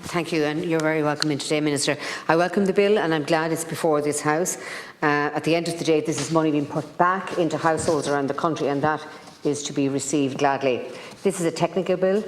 Thank you, and you're very welcome in today, Minister. I welcome the bill and I'm glad it's before this House. At the end of the day, this is money being put back into households around the country, and that is to be received gladly. This is a technical bill.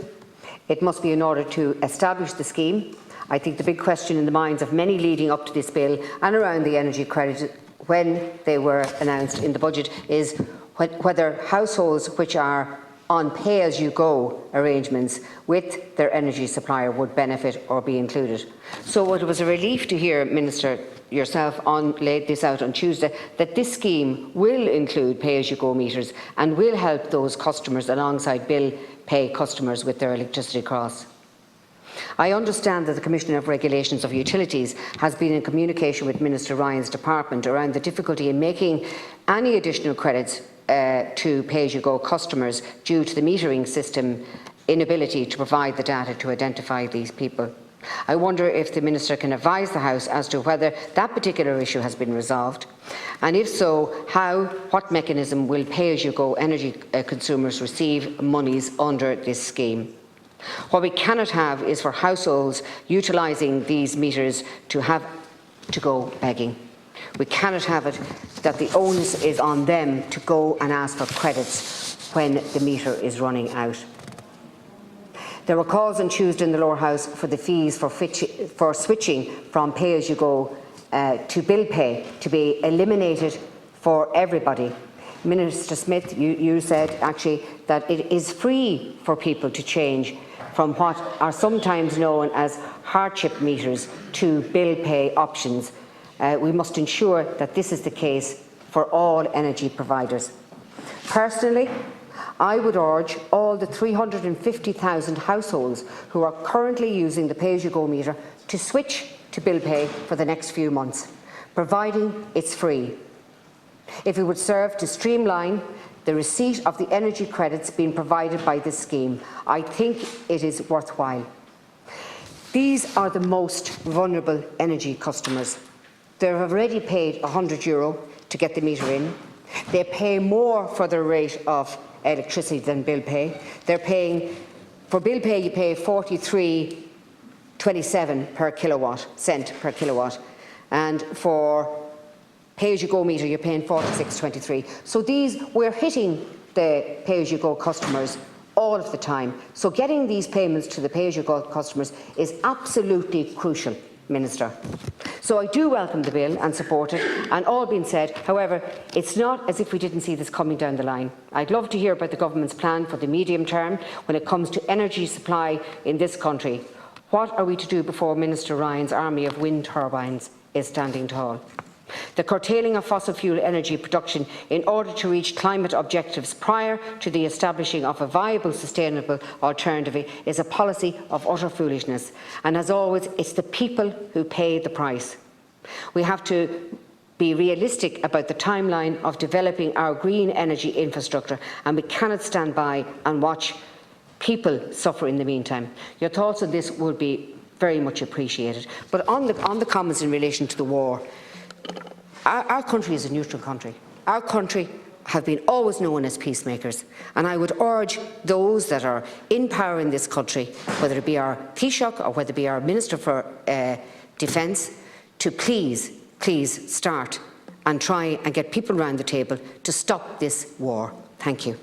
It must be in order to establish the scheme. I think the big question in the minds of many leading up to this bill and around the energy credit when they were announced in the budget is whether households which are on pay-as-you-go arrangements with their energy supplier would benefit or be included. So it was a relief to hear, Minister, yourself laid this out on Tuesday, that this scheme will include pay-as-you-go meters and will help those customers alongside bill pay customers with their electricity costs. I understand that the Commissioner of Regulations of Utilities has been in communication with Minister Ryan's department around the difficulty in making any additional credits to pay-as-you-go customers due to the metering system inability to provide the data to identify these people. I wonder if the Minister can advise the House as to whether that particular issue has been resolved, and if so, what mechanism will pay-as-you-go energy consumers receive monies under this scheme. What we cannot have is for households utilising these meters to have to go begging. We cannot have it that the onus is on them to go and ask for credits when the meter is running out. There were calls on Tuesday in the Lower House for the fees for switching from pay-as-you-go to bill pay to be eliminated for everybody. Minister Smith, you said actually that it is free for people to change from what are sometimes known as hardship meters to bill pay options. We must ensure that this is the case for all energy providers. Personally, I would urge all the 350,000 households who are currently using the pay-as-you-go meter to switch to bill pay for the next few months, providing it's free. If it would serve to streamline the receipt of the energy credits being provided by this scheme, I think it is worthwhile. These are the most vulnerable energy customers. They have already paid €100 to get the meter in. They pay more for their rate of electricity than bill pay. They're paying, for bill pay you pay 43.27 per kilowatt, cent per kilowatt, and for pay-as-you-go meter you're paying 46.23. So we're hitting the pay-as-you-go customers all of the time. So getting these payments to the pay-as-you-go customers is absolutely crucial, Minister. So I do welcome the bill and support it, and all being said, however, it's not as if we didn't see this coming down the line. I'd love to hear about the government's plan for the medium term when it comes to energy supply in this country. What are we to do before Minister Ryan's army of wind turbines is standing tall? The curtailing of fossil fuel energy production in order to reach climate objectives prior to the establishing of a viable, sustainable alternative is a policy of utter foolishness. And as always, it's the people who pay the price. We have to be realistic about the timeline of developing our green energy infrastructure, and we cannot stand by and watch people suffer in the meantime. Your thoughts on this would be very much appreciated. But on the comments in relation to the war, our country is a neutral country. Our country have been always known as peacemakers, and I would urge those that are in power in this country, whether it be our Taoiseach or whether it be our Minister for Defence, to please start and try and get people around the table to stop this war. Thank you.